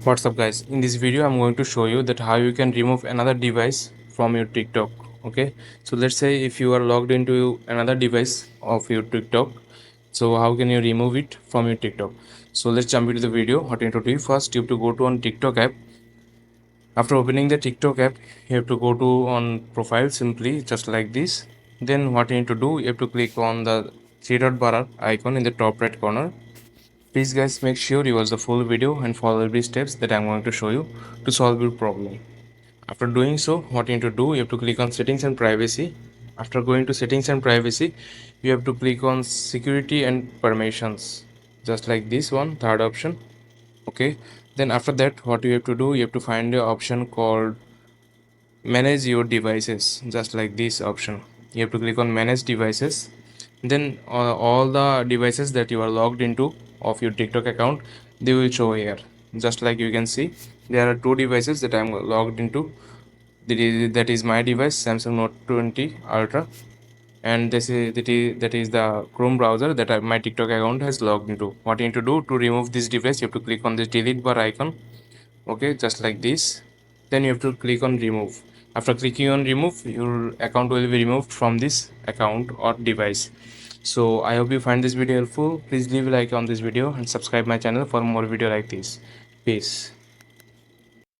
What's up guys, in this video I'm going to show you that how you can remove another device from your TikTok. Okay, so let's say if you are logged into another device of your TikTok, so how can you remove it from your TikTok? So let's jump into the video. What you need to do, first you have to go to on TikTok app. After opening the TikTok app, you have to go to on profile, simply just like this. Then what you need to do, you have to click on the three dot bar icon in the top right corner. Please guys, make sure you watch the full video and follow every steps that I'm going to show you to solve your problem. After doing so, what you need to do, you have to click on settings and privacy. After going to settings and privacy, you have to click on security and permissions, just like this one, third option. Okay, then after that what you have to do, you have to find the option called manage your devices, just like this option. You have to click on manage devices. Then all the devices that you are logged into of your TikTok account, they will show here. Just like you can see, there are two devices that I'm logged into. That is my device, Samsung Note 20 Ultra, and that is the Chrome browser that my TikTok account has logged into. What you need to do to remove this device, you have to click on this delete bar icon. Okay, just like this. Then you have to click on remove. After clicking on remove, your account will be removed from this account or device. So I hope you find this video helpful. Please leave a like on this video and subscribe my channel for more video like this. Peace.